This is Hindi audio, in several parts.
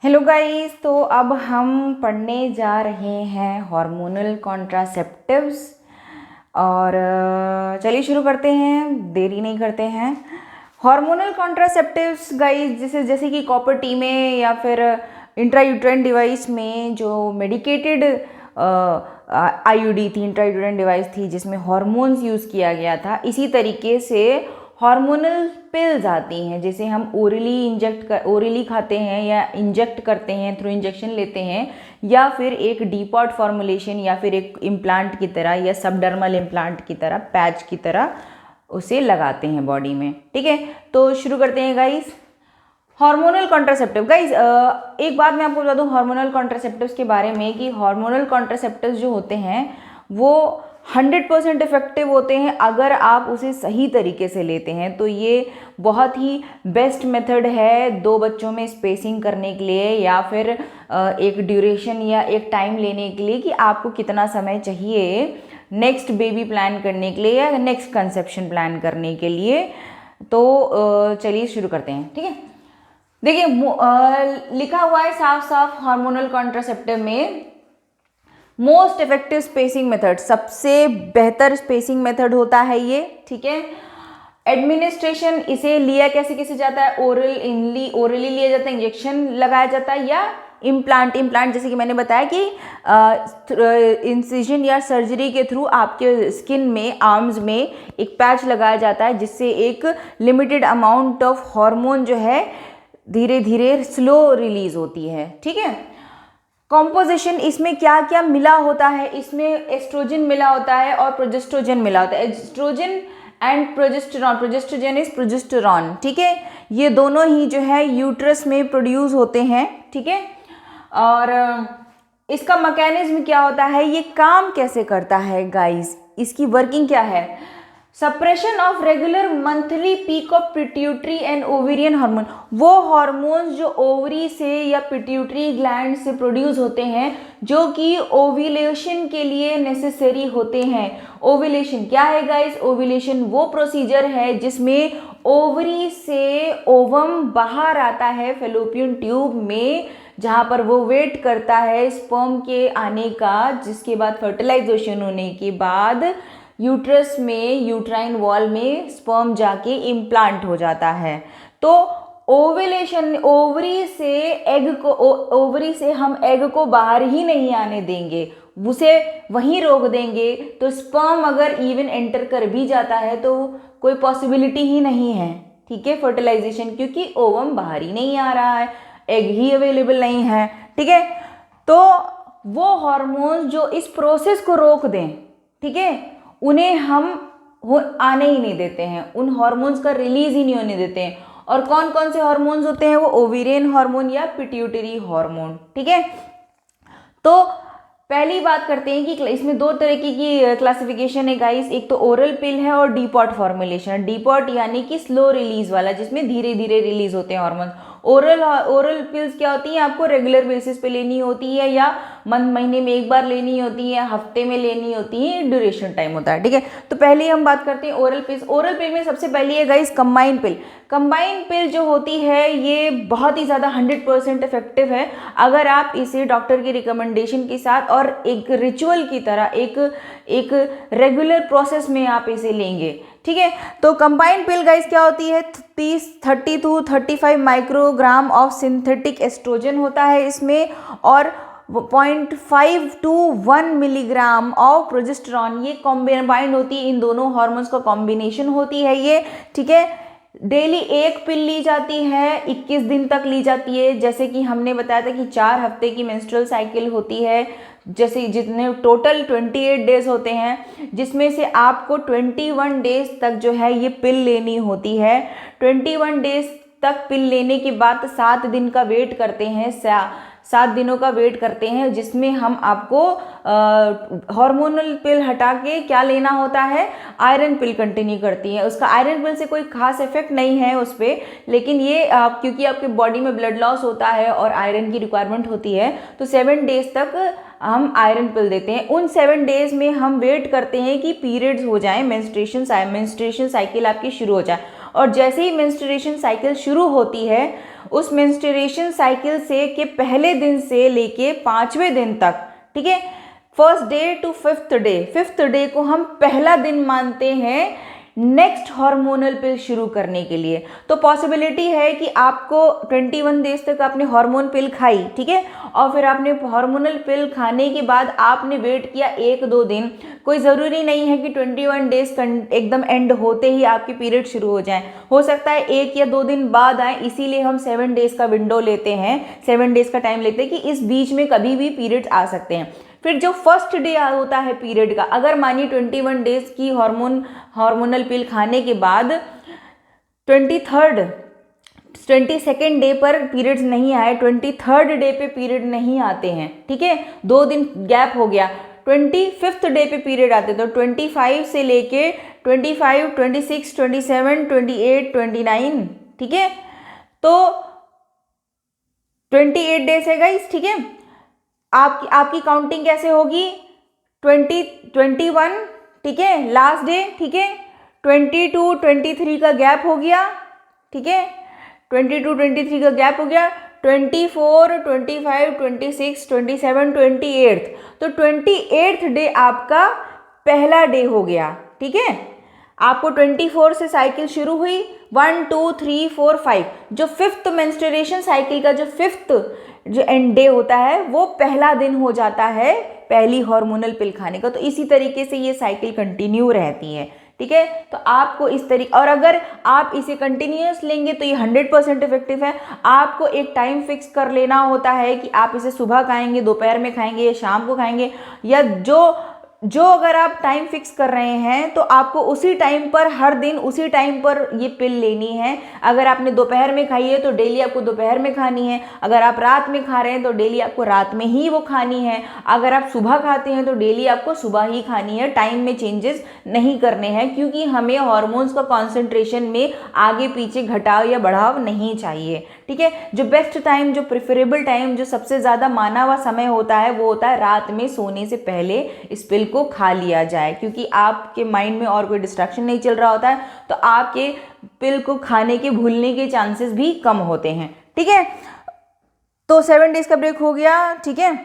हेलो गाइस, तो अब हम पढ़ने जा रहे हैं हार्मोनल कॉन्ट्रासेप्टिव्स। और चलिए शुरू करते हैं, देरी नहीं करते हैं। हार्मोनल कॉन्ट्रासेप्टिव्स गाइस, जैसे कि कॉपर टी में या फिर इंट्रायूट्राइन डिवाइस में जो मेडिकेटेड आईयूडी थी, इंट्रायूट्राइन डिवाइस थी जिसमें हार्मोन्स यूज़ किया गया था, इसी तरीके से हार्मोनल पिल्स आती हैं जिसे हम ओरली खाते हैं या इंजेक्ट करते हैं, थ्रू इंजेक्शन लेते हैं, या फिर एक डीपॉट फॉर्मुलेशन या फिर एक इम्प्लांट की तरह या सबडर्मल इम्प्लांट की तरह, पैच की तरह उसे लगाते हैं बॉडी में। ठीक है, तो शुरू करते हैं गाइस। हार्मोनल कॉन्ट्रासेप्टिव गाइस, एक बात मैं आपको बता दूं हार्मोनल कॉन्ट्रासेप्टिव्स के बारे में कि हार्मोनल कॉन्ट्रासेप्टिव्स जो होते हैं वो 100% इफेक्टिव होते हैं अगर आप उसे सही तरीके से लेते हैं। तो ये बहुत ही बेस्ट मेथड है दो बच्चों में स्पेसिंग करने के लिए, या फिर एक ड्यूरेशन या एक टाइम लेने के लिए कि आपको कितना समय चाहिए नेक्स्ट बेबी प्लान करने के लिए या नेक्स्ट कंसेप्शन प्लान करने के लिए। तो चलिए शुरू करते हैं। ठीक है, देखिए लिखा हुआ है साफ साफ हार्मोनल कॉन्ट्रासेप्टिव में मोस्ट इफेक्टिव स्पेसिंग मेथड, सबसे बेहतर स्पेसिंग मेथड होता है ये। ठीक है, एडमिनिस्ट्रेशन इसे लिया कैसे जाता है, ओरली लिया जाता है, इंजेक्शन लगाया जाता है, या इम्प्लांट जैसे कि मैंने बताया कि इंसिजन या सर्जरी के थ्रू आपके स्किन में, आर्म्स में एक पैच लगाया जाता है जिससे एक लिमिटेड अमाउंट ऑफ हार्मोन जो है धीरे धीरे स्लो रिलीज होती है। ठीक है, कॉम्पोजिशन इसमें क्या क्या मिला होता है, इसमें एस्ट्रोजन मिला होता है और प्रोजेस्ट्रोजन मिला होता है। Estrogen and progestogen is progesterone. ठीक है, ये दोनों ही जो है यूट्रस में प्रोड्यूस होते हैं। ठीक है, और इसका मैकेनिज्म क्या होता है, ये काम कैसे करता है गाइस, इसकी वर्किंग क्या है। Suppression of regular monthly peak of pituitary and ovarian hormone, वो हार्मोन्स जो ओवरी से या पिट्यूटरी ग्लैंड से प्रोड्यूस होते हैं जो कि ओव्यूलेशन के लिए नेसेसरी होते हैं। ओव्यूलेशन क्या है गाइस, ओव्यूलेशन वो प्रोसीजर है जिसमें ओवरी से ओवम बाहर आता है फेलोपियन ट्यूब में, जहाँ पर वो वेट करता है स्पर्म के आने का, जिसके बाद फर्टिलाइजेशन होने के बाद यूट्रस में, यूट्राइन वॉल में स्पर्म जाके इम्प्लांट हो जाता है। तो ओव्यूलेशन, ओवरी से हम एग को बाहर ही नहीं आने देंगे, उसे वहीं रोक देंगे। तो स्पर्म अगर इवन एंटर कर भी जाता है तो कोई पॉसिबिलिटी ही नहीं है, ठीक है, फर्टिलाइजेशन, क्योंकि ओवम बाहर ही नहीं आ रहा है, एग ही अवेलेबल नहीं है। ठीक है, तो वो हार्मोन्स जो इस प्रोसेस को रोक दें, ठीक है, उन्हें हम आने ही नहीं देते हैं, उन हार्मोन्स का रिलीज ही नहीं होने देते हैं। और कौन कौन से हार्मोन्स होते हैं, वो ओवेरियन हार्मोन या पिट्यूटरी हार्मोन। ठीक है, तो पहली बात करते हैं कि इसमें दो तरीके की क्लासिफिकेशन है गाइस, एक तो ओरल पिल है और डीपॉट फॉर्मुलेशन। डीपॉट यानी कि स्लो रिलीज वाला, जिसमें धीरे धीरे रिलीज होते हैं हार्मोन। ओरल पिल्स क्या होती हैं, आपको रेगुलर बेसिस पे लेनी होती है, या महीने में एक बार लेनी होती है, हफ्ते में लेनी होती है, ड्यूरेशन टाइम होता है। ठीक है, तो पहले हम बात करते हैं ओरल पिल्स। ओरल पिल में सबसे पहली है गाइस कंबाइन पिल। कंबाइन पिल जो होती है ये बहुत ही ज़्यादा 100% इफेक्टिव है अगर आप इसे डॉक्टर की रिकमेंडेशन के साथ और एक रिचुअल की तरह, एक रेगुलर प्रोसेस में आप इसे लेंगे। ठीक है, तो कंबाइन पिल गाइस क्या होती है, 30 to 35 microgram of synthetic estrogen होता है इसमें, और 0.5 to 1 मिलीग्राम ऑफ प्रोजेस्टेरॉन। ये कॉम्बाइंड होती है, इन दोनों हार्मोन्स का कॉम्बिनेशन होती है ये। ठीक है, डेली एक पिल ली जाती है, 21 दिन तक ली जाती है। जैसे कि हमने बताया था कि 4 हफ्ते की मेंस्ट्रुअल साइकिल होती है, जैसे जितने टोटल 28 डेज होते हैं, जिसमें से आपको 21 डेज तक जो है ये पिल लेनी होती है। 21 डेज तक पिल लेने के बाद 7 दिन का वेट करते हैं, 7 दिनों का वेट करते हैं, जिसमें हम आपको हार्मोनल पिल हटा के क्या लेना होता है, आयरन पिल कंटिन्यू करती है। उसका आयरन पिल से कोई खास इफेक्ट नहीं है उस पर, लेकिन ये क्योंकि आपके बॉडी में ब्लड लॉस होता है और आयरन की रिक्वायरमेंट होती है, तो 7 डेज तक हम आयरन पिल देते हैं। उन 7 डेज में हम वेट करते हैं कि पीरियड्स हो जाएं, मेंस्ट्रुएशन साइकिल आपकी शुरू हो जाए। और जैसे ही मेंस्ट्रुएशन साइकिल शुरू होती है उस मेंस्ट्रुएशन साइकिल से के पहले दिन से लेके 5वें दिन तक, ठीक है, first day to fifth day को हम पहला दिन मानते हैं नेक्स्ट हार्मोनल पिल शुरू करने के लिए। तो पॉसिबिलिटी है कि आपको 21 डेज तक आपने हार्मोन पिल खाई, ठीक है, और फिर आपने हार्मोनल पिल खाने के बाद आपने वेट किया 1-2 दिन। कोई ज़रूरी नहीं है कि 21 डेज एकदम एंड होते ही आपके पीरियड शुरू हो जाएं, हो सकता है 1 या 2 दिन बाद आए, इसीलिए हम 7 डेज का विंडो लेते हैं, 7 डेज का टाइम लेते हैं कि इस बीच में कभी भी पीरियड्स आ सकते हैं। फिर जो फर्स्ट डे होता है पीरियड का, अगर मानिए 21 डेज की हार्मोनल पिल खाने के बाद 22nd डे पर पीरियड्स नहीं आए, 23rd डे पे पीरियड नहीं आते हैं, ठीक है, 2 दिन गैप हो गया, 25th डे पे पीरियड आते, तो 25 से लेके 25, 26, 27, 28, 29, ठीक है, तो 28 डेज है गाइस, ठीक है। आपकी काउंटिंग कैसे होगी, 21, ठीक है, लास्ट डे, ठीक है, 22, 23 का गैप हो गया, ठीक है, 22, 23 का गैप हो गया, 24, 25, 26, 27, 28, तो 28th डे आपका पहला डे हो गया, ठीक है। आपको 24 से साइकिल शुरू हुई, 1, 2, 3, 4, 5, जो 5th मेंस्ट्रुएशन साइकिल का जो 5th जो एंड डे होता है वो पहला दिन हो जाता है पहली हार्मोनल पिल खाने का। तो इसी तरीके से ये साइकिल कंटिन्यू रहती है, ठीक है। तो आपको इस तरीके, और अगर आप इसे कंटिन्यूअस लेंगे तो ये 100% इफेक्टिव है। आपको एक टाइम फिक्स कर लेना होता है कि आप इसे सुबह खाएंगे, दोपहर में खाएंगे या शाम को खाएंगे, या जो अगर आप टाइम फिक्स कर रहे हैं तो आपको उसी टाइम पर हर दिन उसी टाइम पर ये पिल लेनी है। अगर आपने दोपहर में खाई है तो डेली आपको दोपहर में खानी है, अगर आप रात में खा रहे हैं तो डेली आपको रात में ही वो खानी है, अगर आप सुबह खाते हैं तो डेली आपको सुबह ही खानी है, टाइम में चेंजेस नहीं करने हैं, क्योंकि हमें हार्मोन्स का कॉन्सेंट्रेशन में आगे पीछे घटाव या बढ़ाव नहीं चाहिए, ठीक है। जो बेस्ट टाइम, जो प्रेफरेबल टाइम, जो सबसे ज़्यादा माना हुआ समय होता है वो होता है रात में सोने से पहले इस पिल को खा लिया जाए, क्योंकि आपके माइंड में और कोई डिस्ट्रैक्शन नहीं चल रहा होता है, तो आपके पिल को खाने के भूलने के चांसेस भी कम होते हैं, ठीक है। तो 7 डेज का ब्रेक हो गया, ठीक है।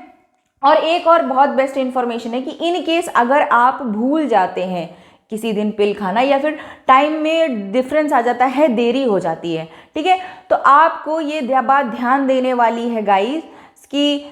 और एक और बहुत बेस्ट इंफॉर्मेशन है कि इन केस अगर आप भूल जाते हैं किसी दिन पिल खाना, या फिर टाइम में डिफरेंस आ जाता है, देरी हो जाती है, ठीक है, तो आपको ये बात ध्यान देने वाली है गाइस कि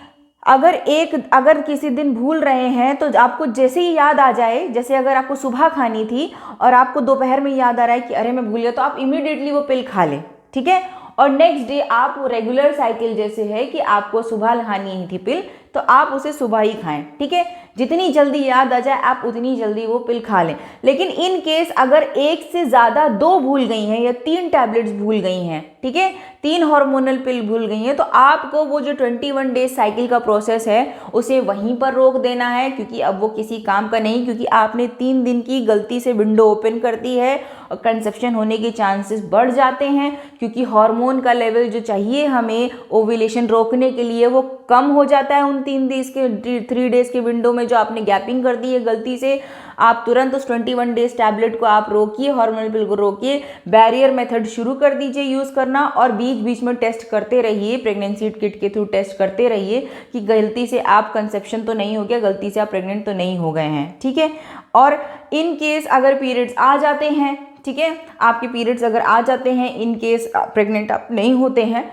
अगर किसी दिन भूल रहे हैं तो आपको जैसे ही याद आ जाए, जैसे अगर आपको सुबह खानी थी और आपको दोपहर में याद आ रहा है कि अरे मैं भूल गया, तो आप इमीडिएटली वो पिल खा लें, ठीक है। और नेक्स्ट डे आप रेगुलर साइकिल जैसे है कि आपको सुबह खानी ही थी पिल, तो आप उसे सुबह ही खाएं, ठीक है। जितनी जल्दी याद आ जाए आप उतनी जल्दी वो पिल खा लें। लेकिन इन केस अगर एक से ज़्यादा 2 भूल गई हैं या 3 टैबलेट्स भूल गई हैं, ठीक है, 3 हार्मोनल पिल भूल गई हैं, तो आपको वो जो 21 डेज साइकिल का प्रोसेस है उसे वहीं पर रोक देना है, क्योंकि अब वो किसी काम का नहीं, क्योंकि आपने 3 दिन की गलती से विंडो ओपन कर दी है और कंसेप्शन होने के चांसेस बढ़ जाते हैं, क्योंकि हार्मोन का लेवल जो चाहिए हमें ओव्यूलेशन रोकने के लिए वो कम हो जाता है उन 3 डेज के विंडो में जो आपने गैपिंग कर दी है गलती से। आप तुरंत उस 21 डेज टैबलेट को आप रोकिए, हार्मोनल पिल को रोकिए, बैरियर मेथड शुरू कर दीजिए यूज़ करना, और बीच बीच में टेस्ट करते रहिए, प्रेगनेंसी किट के थ्रू टेस्ट करते रहिए कि गलती से आप कंसेप्शन तो नहीं हो गया, गलती से आप प्रेग्नेंट तो नहीं हो गए हैं, ठीक है। और इन केस अगर पीरियड्स आ जाते हैं, ठीक है, आपके पीरियड्स अगर आ जाते हैं, इन केस प्रेग्नेंट आप नहीं होते हैं,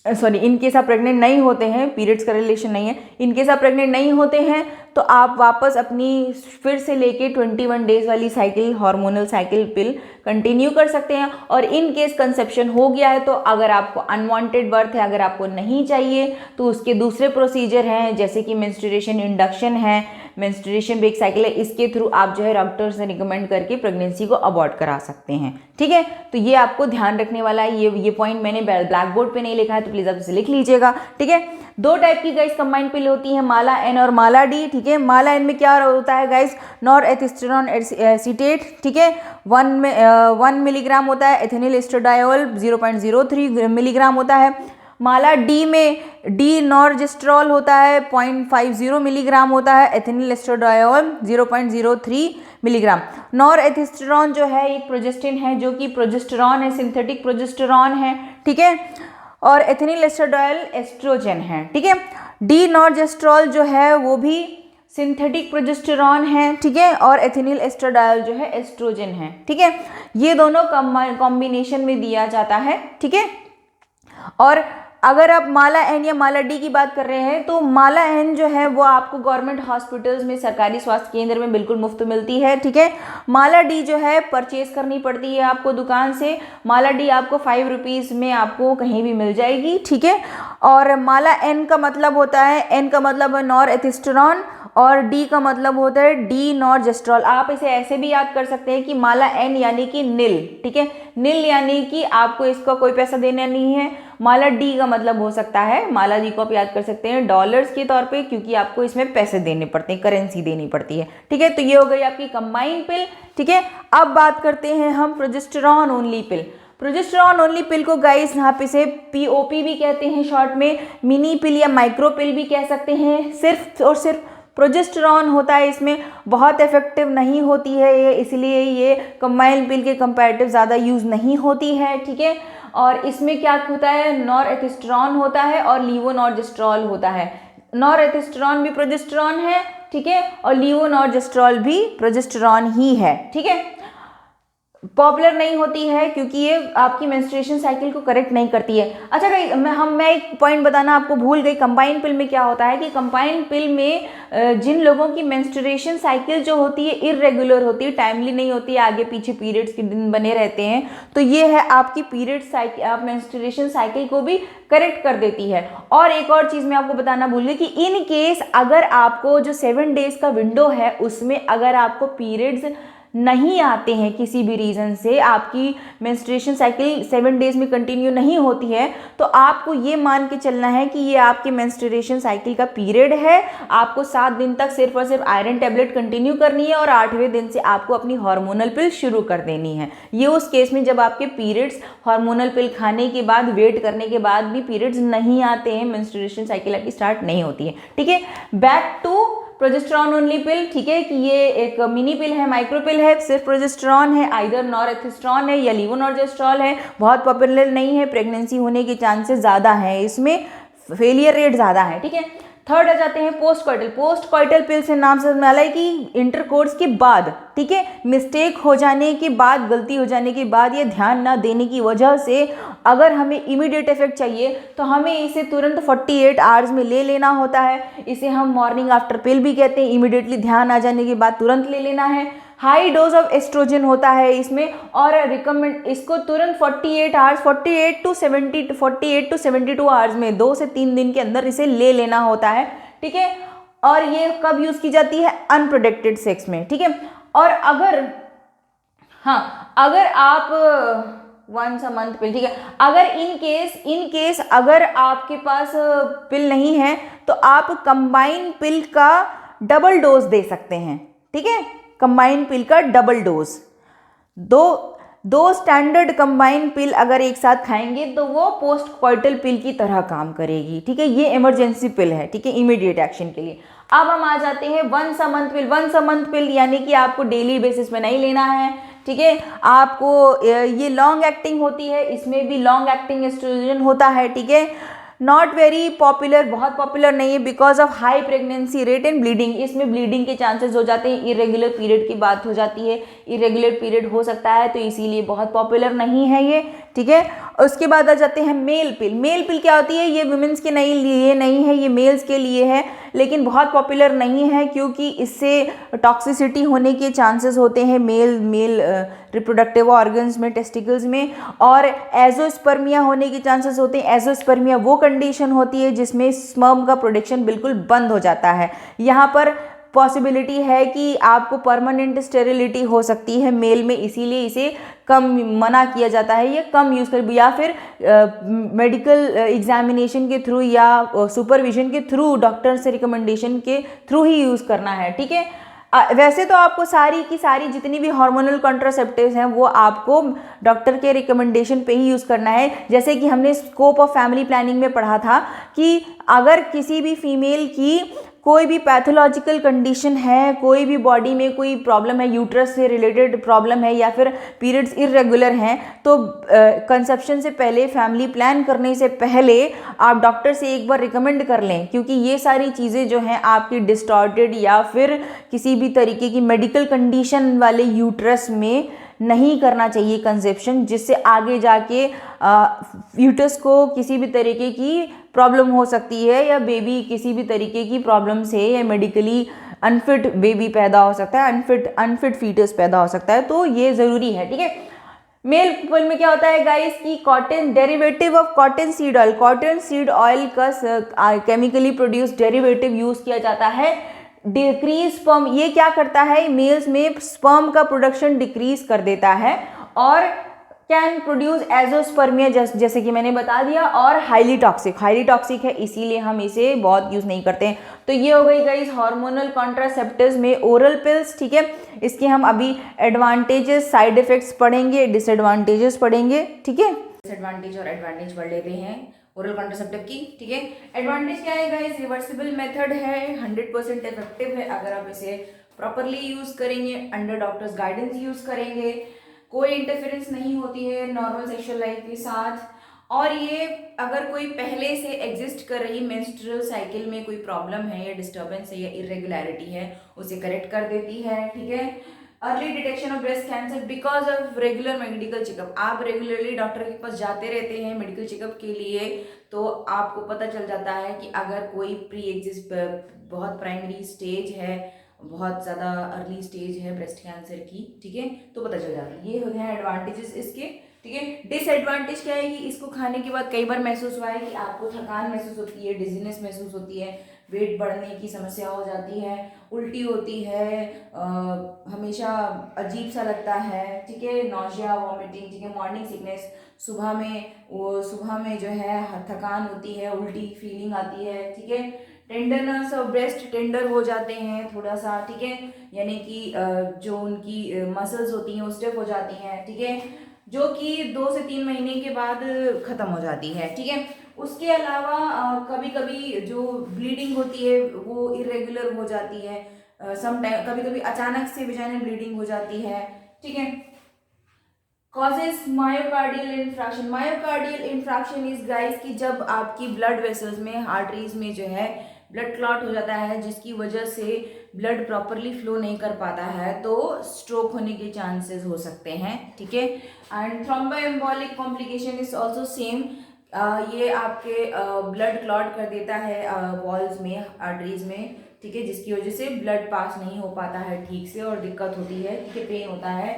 इन केस आप प्रेग्नेंट नहीं होते हैं, पीरियड्स का रिलेशन नहीं है, इन केस आप प्रेग्नेंट नहीं होते हैं तो आप वापस अपनी फिर से लेके 21 डेज वाली साइकिल, हार्मोनल साइकिल पिल कंटिन्यू कर सकते हैं। और इन केस कंसेप्शन हो गया है तो अगर आपको अनवांटेड बर्थ है, अगर आपको नहीं चाहिए, तो उसके दूसरे प्रोसीजर हैं, जैसे कि मेंस्ट्रुएशन इंडक्शन है, मेंस्ट्रुएशन ब्रेक साइकिल है, इसके थ्रू आप जो है डॉक्टर से रिकमेंड करके प्रेगनेंसी को अबॉर्ट करा सकते हैं, ठीक है। तो ये आपको ध्यान रखने वाला है, ये पॉइंट मैंने ब्लैक बोर्ड पे नहीं लिखा है, तो प्लीज़ आप इसे लिख लीजिएगा, ठीक है। 2 टाइप की गाइस कंबाइंड पिल होती है, माला एन और माला डी, ठीक है। माला एन में क्या होता है गाइस, नॉरहेस्टेरोन एसीटेट, ठीक है, 1 मिलीग्राम होता है, एथेनिल एस्ट्राडियोल 0.03 मिलीग्राम होता है। माला डी में डी नॉर्जेस्ट्रॉल होता है, 0.50 मिलीग्राम होता है, एथेनिल एस्ट्राडियोल 0.03 मिलीग्राम। नॉरहेस्टेरोन जो है एक प्रोजेस्टिन है, जो कि प्रोजेस्टेरॉन है, सिंथेटिक प्रोजेस्टेरॉन है, ठीक है। और एथिनिल एस्ट्राडायल एस्ट्रोजन है, ठीक है। डी नॉर्जेस्ट्रॉल जो है वो भी सिंथेटिक प्रोजेस्टेरॉन है, ठीक है, और एथिनिल एस्ट्राडायल जो है एस्ट्रोजन है, ठीक है। ये दोनों कॉम्बिनेशन में दिया जाता है, ठीक है। और अगर आप माला एन या माला डी की बात कर रहे हैं तो माला एन जो है वो आपको गवर्नमेंट हॉस्पिटल्स में, सरकारी स्वास्थ्य केंद्र में बिल्कुल मुफ्त मिलती है, ठीक है। माला डी जो है परचेज करनी पड़ती है आपको दुकान से। माला डी आपको 5 रुपीज़ में आपको कहीं भी मिल जाएगी, ठीक है। और माला एन का मतलब होता है, एन का मतलब है नॉर एथिस्टेरॉन और डी का मतलब होता है डी नॉर्जेस्ट्रॉल। आप इसे ऐसे भी याद कर सकते हैं कि माला एन यानी कि नील, ठीक है, नील यानी कि आपको इसका कोई पैसा देना नहीं है। माला डी का मतलब हो सकता है, माला डी को आप याद कर सकते हैं डॉलर्स के तौर पे, क्योंकि आपको इसमें पैसे देने पड़ते हैं, करेंसी देनी पड़ती है, ठीक है। तो ये हो गई आपकी कंबाइंड पिल, ठीक है। अब बात करते हैं हम प्रोजेस्टेरॉन ओनली पिल। प्रोजेस्टेरॉन ओनली पिल को गाइस यहाँ पे से पीओपी भी कहते हैं शॉर्ट में, मिनी पिल या माइक्रो पिल भी कह सकते हैं। सिर्फ और सिर्फ प्रोजेस्टेरॉन होता है इसमें, बहुत इफेक्टिव नहीं होती है ये, इसलिए ये कंबाइंड पिल के कंपैरेटिव ज़्यादा यूज़ नहीं होती है, ठीक है। और इसमें क्या होता है, नॉर एथिस्टेरॉन होता है और लीवोनॉर्जेस्ट्रॉल होता है। नॉर एथिस्टेरॉन भी प्रोजेस्टेरॉन है, ठीक है, और लीवोनॉर्जेस्ट्रॉल भी प्रोजेस्टेरॉन ही है, ठीक है। पॉपुलर नहीं होती है क्योंकि ये आपकी मेंस्ट्रुएशन साइकिल को करेक्ट नहीं करती है। अच्छा गाइस, मैं एक पॉइंट बताना आपको भूल गई। कंबाइंड पिल में क्या होता है कि कंबाइंड पिल में जिन लोगों की मेंस्ट्रुएशन साइकिल जो होती है इर्रेगुलर होती है, टाइमली नहीं होती है, आगे पीछे पीरियड्स के दिन बने रहते हैं, तो ये है आपकी पीरियड साइकिल, आप मेंस्ट्रुएशन साइकिल को भी करेक्ट कर देती है। और एक और चीज़ मैं आपको बताना भूल गई कि इन केस अगर आपको जो 7 डेज का विंडो है उसमें अगर आपको पीरियड्स नहीं आते हैं, किसी भी रीज़न से आपकी मेंस्ट्रुएशन साइकिल 7 डेज में कंटिन्यू नहीं होती है, तो आपको ये मान के चलना है कि ये आपके मेंस्ट्रुएशन साइकिल का पीरियड है। आपको 7 दिन तक सिर्फ और सिर्फ आयरन टैबलेट कंटिन्यू करनी है और 8वें दिन से आपको अपनी हार्मोनल पिल शुरू कर देनी है। ये उस केस में जब आपके पीरियड्स हार्मोनल पिल खाने के बाद, वेट करने के बाद भी पीरियड्स नहीं आते हैं, मेंस्ट्रुएशन साइकिल आपकी स्टार्ट नहीं होती है, ठीक है। बैक टू प्रोजेस्टेरॉन ओनली पिल, ठीक है, कि ये एक मिनी पिल है, माइक्रो पिल है, सिर्फ प्रोजेस्टेरॉन है, आइदर नॉरहेस्टेरॉन है या लीवोनॉर्जेस्ट्रॉल है, बहुत पॉपुलर नहीं है, प्रेगनेंसी होने के चांसेस ज़्यादा हैं, इसमें फेलियर रेट ज़्यादा है, ठीक है। थर्ड आ जाते हैं पोस्ट कॉइटल। पोस्ट कॉइटल पिल से नाम समझ में आ रहा है कि इंटरकोर्स के बाद, ठीक है, मिस्टेक हो जाने के बाद, गलती हो जाने के बाद, ये ध्यान ना देने की वजह से अगर हमें इमीडिएट इफेक्ट चाहिए तो हमें इसे तुरंत 48 आवर्स में ले लेना होता है। इसे हम मॉर्निंग आफ्टर पिल भी कहते हैं, इमीडिएटली ध्यान आ जाने के बाद तुरंत ले लेना है। हाई डोज ऑफ एस्ट्रोजन होता है इसमें और रिकमेंड इसको तुरंत 48 आवर्स 48 टू 72 आवर्स में 2 से 3 दिन के अंदर इसे ले लेना होता है, ठीक है। और ये कब यूज़ की जाती है, अनप्रोटेक्टेड सेक्स में, ठीक है। और अगर आप वंस अ मंथ पिल, ठीक है, अगर इन केस अगर आपके पास पिल नहीं है तो आप कंबाइन पिल का डबल डोज दे सकते हैं, ठीक है। कंबाइन पिल का डबल डोज, दो स्टैंडर्ड कंबाइन पिल अगर एक साथ खाएंगे तो वो पोस्ट कॉइटल पिल की तरह काम करेगी, ठीक है। ये इमरजेंसी पिल है, ठीक है, इमीडिएट एक्शन के लिए। अब हम आ जाते हैं once a month pill. Once a month pill यानी कि आपको डेली बेसिस पे नहीं लेना है, ठीक है। आपको ये लॉन्ग एक्टिंग होती है, इसमें भी लॉन्ग एक्टिंग एस्ट्रोजन होता है, ठीक है। नॉट वेरी पॉपुलर, बहुत पॉपुलर नहीं है because of high pregnancy rate and bleeding. इसमें ब्लीडिंग के चांसेस हो जाते हैं, इरेगुलर पीरियड की बात हो जाती है, इरेगुलर पीरियड हो सकता है, तो इसीलिए बहुत पॉपुलर नहीं है ये, ठीक है। उसके बाद आ जाते हैं मेल पिल। मेल पिल क्या होती है, ये वुमेन्स के लिए नहीं है, ये मेल्स के लिए है, लेकिन बहुत पॉपुलर नहीं है क्योंकि इससे टॉक्सिसिटी होने के चांसेस होते हैं मेल रिप्रोडक्टिव ऑर्गन्स में, टेस्टिकल्स में, और एजोस्पर्मिया होने के चांसेस होते हैं। एजोस्पर्मिया वो कंडीशन होती है जिसमें स्पर्म का प्रोडक्शन बिल्कुल बंद हो जाता है। यहाँ पर पॉसिबिलिटी है कि आपको परमानेंट स्टेरिलिटी हो सकती है मेल में, इसीलिए इसे कम मना किया जाता है, ये कम यूज़ कर, या फिर मेडिकल एग्जामिनेशन के थ्रू या सुपरविजन के थ्रू, डॉक्टर से रिकमेंडेशन के थ्रू ही यूज़ करना है, ठीक है। वैसे तो आपको सारी की सारी जितनी भी हार्मोनल कॉन्ट्रासेप्टिव्स हैं वो आपको डॉक्टर के रिकमेंडेशन पे ही यूज़ करना है। जैसे कि हमने स्कोप ऑफ फैमिली प्लानिंग में पढ़ा था कि अगर किसी भी फीमेल की कोई भी पैथोलॉजिकल कंडीशन है, कोई भी बॉडी में कोई प्रॉब्लम है, यूट्रस से रिलेटेड प्रॉब्लम है या फिर पीरियड्स इर्रेगुलर हैं, तो कंसेप्शन से पहले, फैमिली प्लान करने से पहले आप डॉक्टर से एक बार रिकमेंड कर लें, क्योंकि ये सारी चीज़ें जो हैं आपकी डिस्टॉर्टेड या फिर किसी भी तरीके की मेडिकल कंडीशन वाले यूट्रस में नहीं करना चाहिए कंसेप्शन, जिससे आगे जाके यूट्रस को किसी भी तरीके की प्रॉब्लम हो सकती है या बेबी किसी भी तरीके की प्रॉब्लम से या मेडिकली अनफिट बेबी पैदा हो सकता है, अनफिट फीटस पैदा हो सकता है। तो ये ज़रूरी है, ठीक है। मेल पीपल में क्या होता है गाइस कि cotton derivative of cotton seed oil का केमिकली प्रोड्यूस डेरिवेटिव यूज़ किया जाता है। डिक्रीज स्पर्म, ये क्या करता है, मेल्स में स्पर्म का प्रोडक्शन डिक्रीज कर देता है और कैन प्रोड्यूस एजोस्पर्मिया, जैसे कि मैंने बता दिया, और हाईली टॉक्सिक है, इसीलिए हम इसे बहुत यूज़ नहीं करते हैं। तो ये हो गई गाइस हार्मोनल कॉन्ट्रासेप्टिव्स में ओरल पिल्स, ठीक है। इसके हम अभी एडवांटेजेस, साइड इफेक्ट्स पढ़ेंगे, डिसएडवांटेजेस पढ़ेंगे, ठीक है। डिसएडवांटेज और एडवांटेज पढ़ लेते हैं ओरल कॉन्ट्रासेप्टिव की, ठीक है। एडवांटेज क्या है गाइस, रिवर्सिबल मेथड है, 100% इफेक्टिव है अगर आप इसे प्रॉपरली यूज़ करेंगे, अंडर डॉक्टर्स गाइडेंस यूज़ करेंगे, कोई इंटरफेरेंस नहीं होती है नॉर्मल सेक्सुअल लाइफ के साथ, और ये अगर कोई पहले से एग्जिस्ट कर रही मेंस्ट्रुअल साइकिल में कोई प्रॉब्लम है या डिस्टर्बेंस है या इरेगुलरिटी है उसे करेक्ट कर देती है, ठीक है। Early detection of breast cancer because of regular medical checkup, आप रेगुलरली डॉक्टर के पास जाते रहते हैं मेडिकल चेकअप के लिए, तो आपको पता चल जाता है कि अगर कोई प्री एग्जिस्ट बहुत प्राइमरी स्टेज है, बहुत ज़्यादा अर्ली स्टेज है ब्रेस्ट कैंसर की, ठीक है, तो पता चल जाता है। ये होते हैं एडवांटेजेस इसके, ठीक है। डिसएडवांटेज क्या है कि इसको खाने के बाद कई बार महसूस हुआ है कि आपको थकान महसूस होती है, डिजीनेस महसूस होती है, वेट बढ़ने की समस्या हो जाती है, उल्टी होती है, हमेशा अजीब सा लगता है, ठीक है, नौशिया, वॉमिटिंग, ठीक है, मॉर्निंग सिकनेस, सुबह में जो है थकान होती है, उल्टी फीलिंग आती है, ठीक है। टेंडरनेस और ब्रेस्ट टेंडर हो जाते हैं थोड़ा सा, ठीक है, यानी कि जो उनकी मसल्स होती हैं वो स्टिफ हो जाती हैं, ठीक है, जो कि 2 से 3 महीने के बाद ख़त्म हो जाती है, ठीक है। उसके अलावा कभी कभी जो ब्लीडिंग होती है वो इरेगुलर हो जाती है, सम टाइम कभी कभी अचानक से वेजाइनल ब्लीडिंग हो जाती है, ठीक है। Causes myocardial infraction is guys कि जब आपकी ब्लड वेसल्स में, आर्टरीज में जो है ब्लड क्लॉट हो जाता है, जिसकी वजह से ब्लड प्रॉपरली फ्लो नहीं कर पाता है, तो स्ट्रोक होने के चांसेस हो सकते हैं, ठीक है। And thromboembolic complication is also same, ये आपके ब्लड क्लॉट कर देता है वॉल्स में, आर्टरीज में, ठीक है, जिसकी वजह से ब्लड पास नहीं हो पाता है ठीक से और दिक्कत होती है, ठीक है, पेन होता है।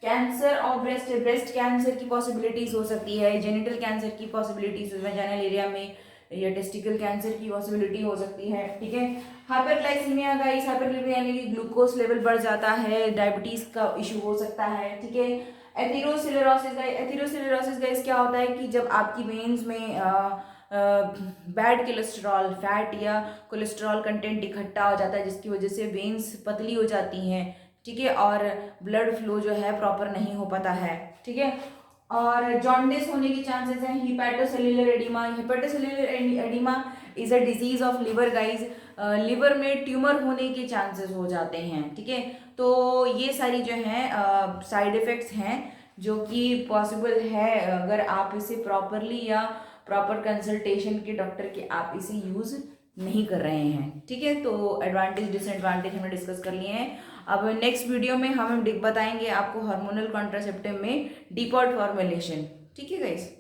कैंसर और ब्रेस्ट कैंसर की पॉसिबिलिटीज हो सकती है, जेनिटल कैंसर की पॉसिबिलिटीज वेजाइनल एरिया में, या टेस्टिकल कैंसर की पॉसिबिलिटी हो सकती है, ठीक है। हाइपरग्लाइसीमिया गाइस, हाइपरग्लाइसीमिया यानी कि ग्लूकोज लेवल बढ़ जाता है, डायबिटीज का इशू हो सकता है, ठीक है। एथेरोस्क्लेरोसिस गाइस क्या होता है कि जब आपकी वेन्स में बैड कोलेस्ट्रॉल, फैट या कोलेस्ट्रॉल कंटेंट इकट्ठा हो जाता है, जिसकी वजह से वेन्स पतली हो जाती हैं, ठीक है, और ब्लड फ्लो जो है प्रॉपर नहीं हो पाता है, ठीक है। और जॉन्डिस होने के चांसेस हैं। Hepatocellular oedema is a disease of liver guys, liver में ट्यूमर होने के चांसेस हो जाते हैं, ठीक है। तो ये सारी जो हैं साइड इफेक्ट्स हैं जो कि पॉसिबल है अगर आप इसे प्रॉपरली या प्रॉपर कंसल्टेशन के डॉक्टर के आप इसे यूज़ नहीं कर रहे हैं, ठीक है। तो एडवांटेज डिसएडवांटेज हमने डिस्कस कर लिए हैं। अब नेक्स्ट वीडियो में हम बताएंगे आपको हार्मोनल कॉन्ट्रासेप्टिव में डिपॉट फॉर्मुलेशन, ठीक है गाइस।